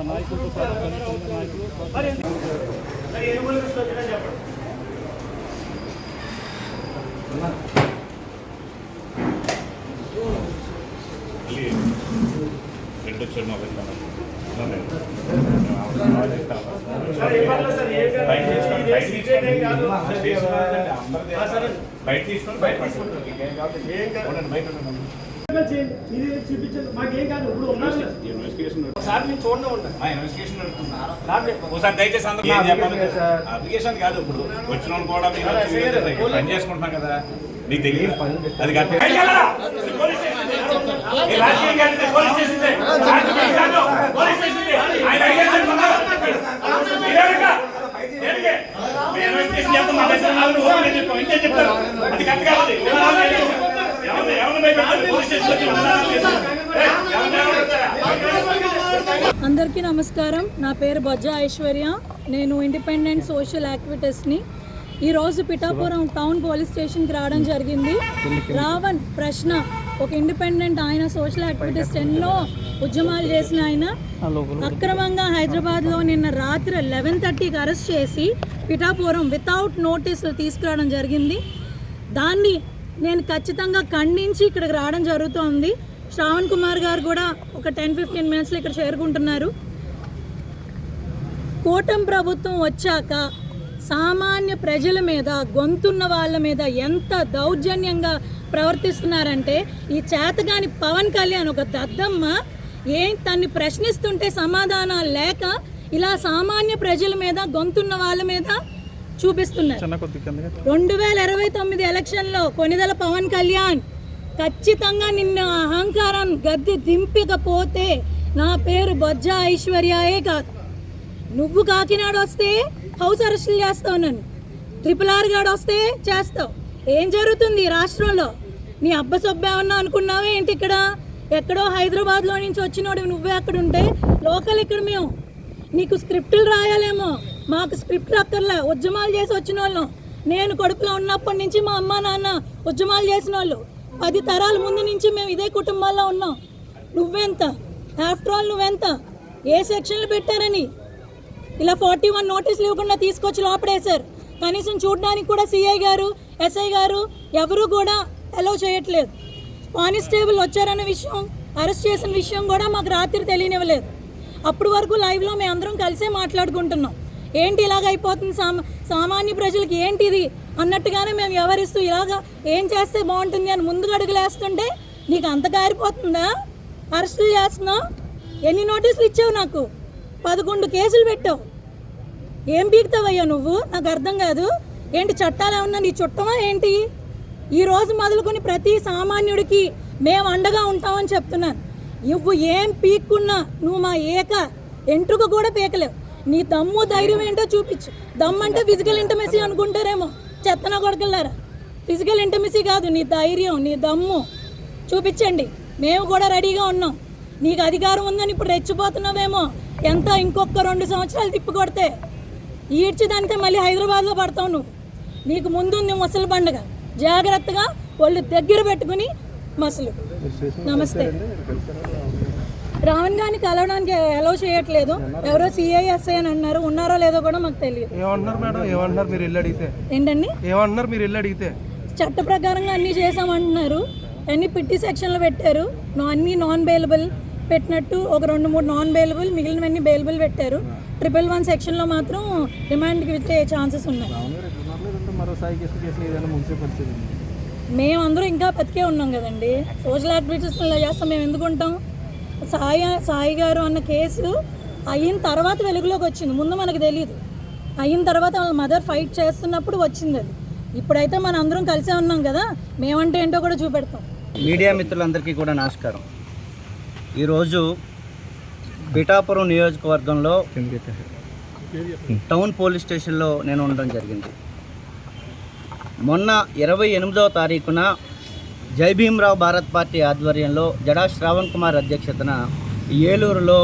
నాయకులతో దయచేసి అప్లికేషన్ కాదు ఇప్పుడు వచ్చిన వాళ్ళు కూడా మీరు పని చేసుకుంటున్నాం కదా నీకు తెలియదు అది అందరికీ నమస్కారం. నా పేరు బొజ్జా ఐశ్వర్య. నేను ఇండిపెండెంట్ సోషల్ యాక్టివిటీస్ని. ఈరోజు పిఠాపురం టౌన్ పోలీస్ స్టేషన్కి రావడం జరిగింది. రావణ్ ప్రశ్న ఒక ఇండిపెండెంట్ ఆయన సోషల్ యాక్టివిటీస్ ఎన్నో ఉద్యమాలు చేసిన ఆయన అక్రమంగా హైదరాబాద్లో నిన్న రాత్రి 11:30కి అరెస్ట్ చేసి పిఠాపురం వితౌట్ నోటీసులు తీసుకురావడం జరిగింది. దాన్ని నేను ఖచ్చితంగా ఖండించి ఇక్కడికి రావడం జరుగుతోంది. శ్రావణ్ కుమార్ గారు కూడా ఒక 10-15 మినిట్స్లో ఇక్కడ చేరుకుంటున్నారు. కూటమి ప్రభుత్వం వచ్చాక సామాన్య ప్రజల మీద, గొంతున్న వాళ్ళ మీద ఎంత దౌర్జన్యంగా ప్రవర్తిస్తున్నారంటే, ఈ చేతగాని పవన్ కళ్యాణ్ ఒక దద్దమ్మ తన్ని ప్రశ్నిస్తుంటే సమాధానాలు లేక ఇలా సామాన్య ప్రజల మీద, గొంతున్న వాళ్ళ మీద చూపిస్తున్నారు. 2029 ఎలక్షన్లో కొనిదెల పవన్ కళ్యాణ్ ఖచ్చితంగా నిన్న అహంకారం గద్దె దింపకపోతే నా పేరు బొజ్జా ఐశ్వర్యయే కాదు. నువ్వు కాకినాడ వస్తే హౌస్ అరెస్టులు చేస్తావు, నన్ను RRR గాడు వస్తే చేస్తావు. ఏం జరుగుతుంది రాష్ట్రంలో? నీ అబ్బసొబ్బేమన్నా అనుకున్నావా ఏంటి? ఇక్కడ ఎక్కడో హైదరాబాద్లో నుంచి వచ్చినోడు నువ్వే అక్కడ ఉంటే లోకల్ ఇక్కడ మేము. నీకు స్క్రిప్టులు రాయాలేమో, మాకు స్క్రిప్ట్ అక్కర్లే. ఉద్యమాలు చేసి వచ్చిన వాళ్ళం. నేను కడుపులో ఉన్నప్పటి నుంచి మా అమ్మ నాన్న ఉద్యమాలు చేసిన వాళ్ళు. 10 తరాల ముందు నుంచి మేము ఇదే కుటుంబాల్లో ఉన్నాం. నువ్వెంత? ఆఫ్టర్ ఆల్ నువ్వెంత? ఏ సెక్షన్లు పెట్టారని ఇలా 41 నోటీసులు ఇవ్వకుండా తీసుకొచ్చి లోపడేశారు. కనీసం చూడడానికి కూడా సిఐ గారు, ఎస్ఐ గారు ఎవరు కూడా అలౌ చేయట్లేదు. కానిస్టేబుల్ వచ్చారన్న విషయం, అరెస్ట్ చేసిన విషయం కూడా మాకు రాత్రి తెలియనివ్వలేదు. అప్పటి వరకు లైవ్లో మేము అందరం కలిసే మాట్లాడుకుంటున్నాం. ఏంటి ఇలాగ అయిపోతుంది, సామాన్య ప్రజలకి ఏంటిది అన్నట్టుగానే మేము వ్యవహరిస్తూ ఇలాగా ఏం చేస్తే బాగుంటుంది అని ముందుకు అడుగులేస్తుంటే నీకు అంత కారిపోతుందా? అరెస్టులు చేస్తున్నావు. ఎన్ని నోటీసులు ఇచ్చావు? నాకు 11 కేసులు పెట్టావు. ఏం పీకుతావయ్యా నువ్వు? నాకు అర్థం కాదు. ఏంటి చట్టాలు ఏమన్నా నీ చుట్టమా ఏంటి? ఈరోజు మొదలుకొని ప్రతి సామాన్యుడికి మేము అండగా ఉంటామని చెప్తున్నాను. నువ్వు ఏం పీక్కున్నా నువ్వు మా ఎంట్రుక కూడా పీకలేవు. నీ దమ్ము ధైర్యం ఏంటో చూపించు. దమ్ము అంటే ఫిజికల్ ఇంటిమసీ అనుకుంటారేమో చెత్తన కొడకల్లారా. ఫిజికల్ ఇంటిమసీ కాదు, నీ ధైర్యం, నీ దమ్ము చూపించండి. మేము కూడా రెడీగా ఉన్నాం. నీకు అధికారం ఉందని ఇప్పుడు రెచ్చిపోతున్నావేమో. ఎంత ఇంకొక 2 సంవత్సరాలు తిప్పి కొడితే ఈడ్చిదంటే మళ్ళీ హైదరాబాద్లో పడతావు నువ్వు. నీకు ముందుంది ముసలి పండుగ. జాగ్రత్తగా వాళ్ళు దగ్గర పెట్టుకుని మసలు. నమస్తే. రావణ్ గారిని కలవడానికి అలౌ చేయట్లేదు. ఎవరో సిఐఎస్ఐ అని అన్నారు. ఉన్నారో లేదో కూడా మాకు తెలియదు. ఏంటండి? చట్ట ప్రకారంగా అన్నీ చేసామంటున్నారు. అన్ని పిట్టి సెక్షన్లు పెట్టారు. అన్నీ నాన్ బెయిలబుల్ పెట్టినట్టు ఒక 2-3 నాన్ బెయిలబుల్, మిగిలినవన్నీ బెయిలబుల్ పెట్టారు. 111 సెక్షన్లో మాత్రం రిమాండ్కి విత్తే ఛాన్సెస్ ఉన్నాయి. మేమందరూ ఇంకా బతికే ఉన్నాం కదండి. సోషల్ యాక్టివిటీస్ ఇలా చేస్తాం. మేము ఎందుకు ఉంటాం? సాయి గారు అన్న కేసు అయిన తర్వాత వెలుగులోకి వచ్చింది. ముందు మనకు తెలియదు. అయిన తర్వాత వాళ్ళ మదర్ ఫైట్ చేస్తున్నప్పుడు వచ్చింది అది. ఇప్పుడైతే మన అందరం కలిసే ఉన్నాం కదా, మేమంటే ఏంటో కూడా చూపెడతాం. మీడియా మిత్రులందరికీ కూడా నమస్కారం. ఈరోజు పిఠాపురం నియోజకవర్గంలో టౌన్ పోలీస్ స్టేషన్లో నేను ఉండడం జరిగింది. మొన్న 28వ తారీఖున జై భీమ్రావ్ భారత్ పార్టీ ఆధ్వర్యంలో జడా శ్రావణ్ కుమార్ అధ్యక్షతన ఏలూరులో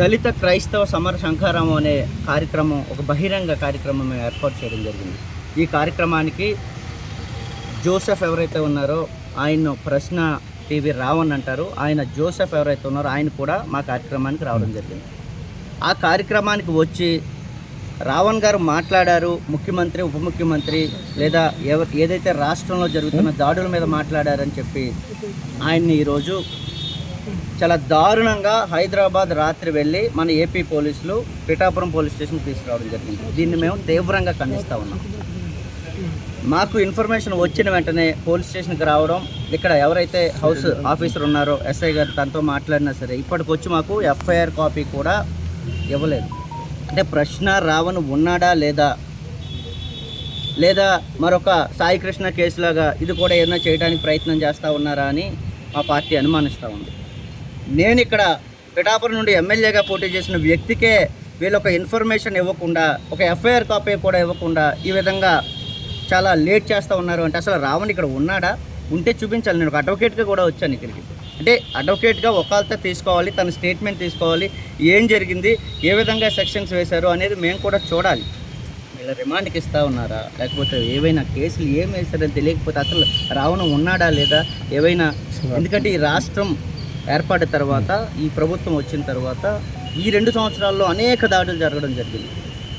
దళిత క్రైస్తవ సమర శంఖారామం అనే కార్యక్రమం, ఒక బహిరంగ కార్యక్రమం మేము ఏర్పాటు చేయడం జరిగింది. ఈ కార్యక్రమానికి జోసెఫ్ ఎవరైతే ఉన్నారో ఆయన ప్రశ్న టీవీ రావణ్ అంటారు, ఆయన జోసెఫ్ ఎవరైతే ఉన్నారో ఆయన కూడా మా కార్యక్రమానికి రావడం జరిగింది. ఆ కార్యక్రమానికి వచ్చి రావణ్ గారు మాట్లాడారు, ముఖ్యమంత్రి ఉప ముఖ్యమంత్రి లేదా ఏదైతే రాష్ట్రంలో జరుగుతున్న దాడుల మీద మాట్లాడారని చెప్పి ఆయన్ని ఈరోజు చాలా దారుణంగా హైదరాబాద్ రాత్రి వెళ్ళి మన ఏపీ పోలీసులు పిఠాపురం పోలీస్ స్టేషన్కి తీసుకురావడం జరిగింది. దీన్ని మేము తీవ్రంగా ఖండిస్తూ ఉన్నాం. మాకు ఇన్ఫర్మేషన్ వచ్చిన వెంటనే పోలీస్ స్టేషన్కి రావడం, ఇక్కడ ఎవరైతే హౌస్ ఆఫీసర్ ఉన్నారో ఎస్ఐ గారు తనతో మాట్లాడినా సరే ఇప్పటికొచ్చి మాకు ఎఫ్ఐఆర్ కాపీ కూడా ఇవ్వలేదు. అంటే ప్రశ్న రావణ్ ఉన్నాడా లేదా మరొక సాయి కృష్ణ కేసులాగా ఇది కూడా ఏదైనా చేయడానికి ప్రయత్నం చేస్తూ ఉన్నారా అని మా పార్టీ అనుమానిస్తూ ఉంది. నేను ఇక్కడ పిఠాపురం నుండి ఎమ్మెల్యేగా పోటీ చేసిన వ్యక్తికే వీళ్ళు ఒక ఇన్ఫర్మేషన్ ఇవ్వకుండా, ఒక ఎఫ్ఐఆర్ కాపీ కూడా ఇవ్వకుండా ఈ విధంగా చాలా లేట్ చేస్తూ ఉన్నారు. అంటే అసలు రావణ్ ఇక్కడ ఉన్నాడా? ఉంటే చూపించాలి. నేను ఒక అడ్వకేట్గా కూడా వచ్చాను ఇక్కడికి. అంటే అడ్వకేట్గా ఒకళ్ళతో తీసుకోవాలి, తన స్టేట్మెంట్ తీసుకోవాలి, ఏం జరిగింది, ఏ విధంగా సెక్షన్స్ వేశారు అనేది మేము కూడా చూడాలి. ఇలా రిమాండ్కి ఇస్తూ ఉన్నారా, లేకపోతే ఏవైనా కేసులు ఏం వేశారని తెలియకపోతే అసలు రావణ్ ఉన్నాడా లేదా ఏవైనా. ఎందుకంటే ఈ రాష్ట్రం ఏర్పడిన తర్వాత, ఈ ప్రభుత్వం వచ్చిన తర్వాత ఈ 2 సంవత్సరాల్లో అనేక దాడులు జరగడం జరిగింది.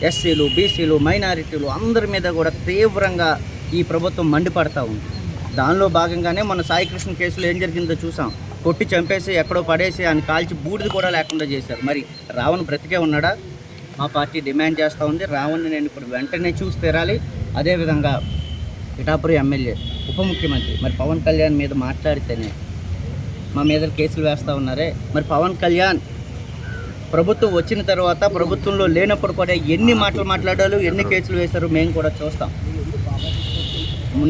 ఎస్సీలు, బీసీలు, మైనారిటీలు అందరి మీద కూడా తీవ్రంగా ఈ ప్రభుత్వం మండిపడతా ఉంది. దానిలో భాగంగానే మన సాయి కృష్ణ కేసులో ఏం జరిగిందో చూసాం. కొట్టి చంపేసి ఎక్కడో పడేసి ఆయన కాల్చి బూడిది కూడా లేకుండా చేశారు. మరి రావణ్ బ్రతికే ఉన్నాడా? మా పార్టీ డిమాండ్ చేస్తూ ఉంది. రావణ్ని నేను ఇప్పుడు వెంటనే చూసి తీరాలి. అదేవిధంగా పిఠాపురం ఎమ్మెల్యే ఉప ముఖ్యమంత్రి మరి పవన్ కళ్యాణ్ మీద మాట్లాడితేనే మా మీద కేసులు వేస్తూ ఉన్నారే. మరి పవన్ కళ్యాణ్ ప్రభుత్వం వచ్చిన తర్వాత, ప్రభుత్వంలో లేనప్పుడు కూడా ఎన్ని మాటలు మాట్లాడారు, ఎన్ని కేసులు వేశారు మేము కూడా చూస్తాం.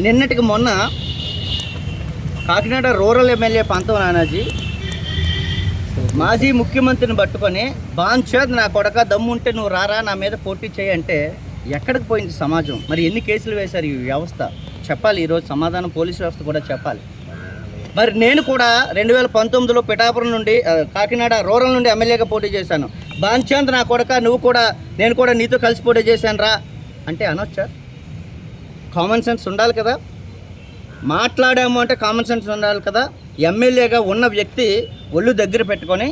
నిన్నటికి మొన్న కాకినాడ రూరల్ ఎమ్మెల్యే పంతం నానాజీ మాజీ ముఖ్యమంత్రిని పట్టుకొని బాంఛద్ నా కొడక దమ్ముంటే నువ్వు రారా నా మీద పోటీ చేయంటే ఎక్కడికి పోయింది సమాజం? మరి ఎన్ని కేసులు వేశారు ఈ వ్యవస్థ? చెప్పాలి. ఈరోజు సమాధానం పోలీసు వ్యవస్థ కూడా చెప్పాలి. మరి నేను కూడా 2019లో పిఠాపురం నుండి కాకినాడ రూరల్ నుండి ఎమ్మెల్యేగా పోటీ చేశాను. బాంఛద్ నా కొడక నేను కూడా నీతో కలిసి పోటీ చేశాను రా అంటే అనొచ్చా? కామన్ సెన్స్ ఉండాలి కదా. మాట్లాడాము అంటే కామన్ సెన్స్ ఉండాలి కదా. ఎమ్మెల్యేగా ఉన్న వ్యక్తి ఒళ్ళు దగ్గర పెట్టుకొని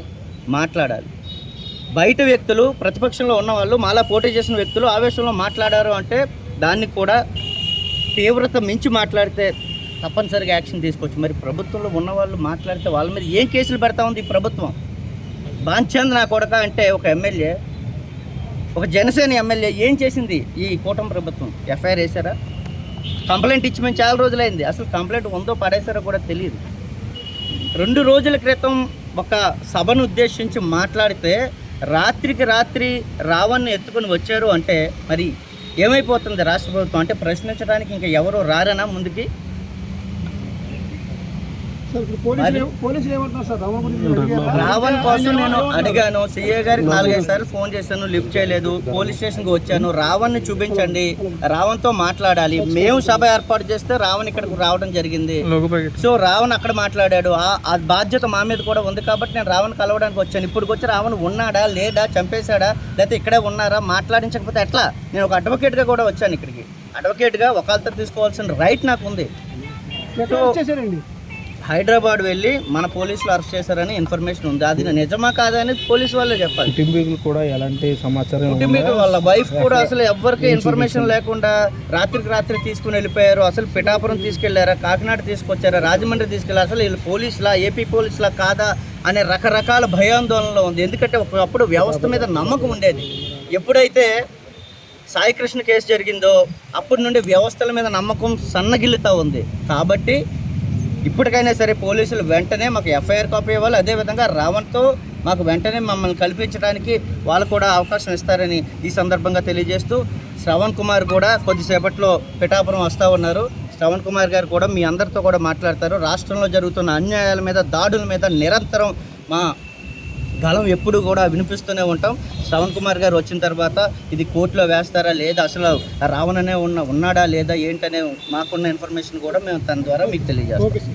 మాట్లాడాలి. బయట వ్యక్తులు, ప్రతిపక్షంలో ఉన్నవాళ్ళు, మాలా పోటీ చేసిన వ్యక్తులు ఆవేశంలో మాట్లాడారు అంటే దాన్ని కూడా తీవ్రత మించి మాట్లాడితే తప్పనిసరిగా యాక్షన్ తీసుకోవచ్చు. మరి ప్రభుత్వంలో ఉన్నవాళ్ళు మాట్లాడితే వాళ్ళ మీద ఏం కేసులు పెడతా ఉంది ఈ ప్రభుత్వం? బాంఛద్ నా కొడక అంటే ఒక ఎమ్మెల్యే, ఒక జనసేన ఎమ్మెల్యే ఏం చేసింది ఈ కూటమి ప్రభుత్వం? ఎఫ్ఐఆర్ వేశారా? కంప్లైంట్ ఇచ్చి మేము చాలా రోజులైంది. అసలు కంప్లైంట్ ఉందో పడేశారో కూడా తెలియదు. 2 రోజుల క్రితం ఒక సభను ఉద్దేశించి మాట్లాడితే రాత్రికి రాత్రి రావణ్ని ఎత్తుకొని వచ్చారు అంటే మరి ఏమైపోతుంది రాష్ట్ర ప్రభుత్వం? అంటే ప్రశ్నించడానికి ఇంకా ఎవరు రారనా ముందుకి? రావణ్ కోసం నేను అడిగాను, సిఏ గారికి 4-5 సార్లు ఫోన్ చేశాను, లిఫ్ట్ చేయలేదు. పోలీస్ స్టేషన్కి వచ్చాను, రావణ్ని చూపించండి, రావణ్తో మాట్లాడాలి. మేము సభ ఏర్పాటు చేస్తే రావణ్ ఇక్కడికి రావడం జరిగింది. సో రావణ్ అక్కడ మాట్లాడాడు. ఆ బాధ్యత మా మీద కూడా ఉంది కాబట్టి నేను రావణ్ కలవడానికి వచ్చాను. ఇప్పుడు వచ్చి రావణ్ ఉన్నాడా లేదా, చంపేశాడా, లేకపోతే ఇక్కడే ఉన్నారా, మాట్లాడించకపోతే ఎట్లా? నేను ఒక అడ్వకేట్గా కూడా వచ్చాను ఇక్కడికి. అడ్వకేట్గా ఒకళ్ళతో తీసుకోవాల్సిన రైట్ నాకు ఉంది. హైదరాబాద్ వెళ్ళి మన పోలీసులు అరెస్ట్ చేశారని ఇన్ఫర్మేషన్ ఉంది. అది నిజమా కాదా అనేది పోలీసు వాళ్ళే చెప్పాలి. కుటుంబీకులు కూడా ఎలాంటి సమాచారం, కుటుంబీకులు వాళ్ళ వైఫ్ కూడా అసలు ఎవరికి ఇన్ఫర్మేషన్ లేకుండా రాత్రికి రాత్రి తీసుకుని వెళ్ళిపోయారు. అసలు పిఠాపురం తీసుకెళ్లారా, కాకినాడ తీసుకొచ్చారా, రాజమండ్రి తీసుకెళ్లారు, అసలు వీళ్ళు పోలీసులా, ఏపీ పోలీసులా కాదా అనే రకరకాల భయాందోళనలో ఉంది. ఎందుకంటే ఒకప్పుడు వ్యవస్థ మీద నమ్మకం ఉండేది. ఎప్పుడైతే సాయి కృష్ణ కేసు జరిగిందో అప్పటి నుండి వ్యవస్థల మీద నమ్మకం సన్నగిల్లుతూ ఉంది. కాబట్టి ఇప్పటికైనా సరే పోలీసులు వెంటనే మాకు ఎఫ్ఐఆర్ కాపీ ఇవ్వాలి. అదేవిధంగా రావణ్తో మాకు వెంటనే మమ్మల్ని కల్పించడానికి వాళ్ళు కూడా అవకాశం ఇస్తారని ఈ సందర్భంగా తెలియజేస్తూ, శ్రవణ్ కుమార్ కూడా కొద్దిసేపట్లో పిఠాపురం వస్తూ ఉన్నారు. శ్రవణ్ కుమార్ గారు కూడా మీ అందరితో కూడా మాట్లాడతారు. రాష్ట్రంలో జరుగుతున్న అన్యాయాల మీద, దాడుల మీద నిరంతరం మా గళం ఎప్పుడు కూడా వినిపిస్తూనే ఉంటాం. శ్రవణ్ కుమార్ గారు వచ్చిన తర్వాత ఇది కోర్టులో వేస్తారా లేదా, అసలు రావణనే ఉన్నాడా లేదా ఏంటనే మాకున్న ఇన్ఫర్మేషన్ కూడా మేము తన ద్వారా మీకు తెలియజేస్తాం.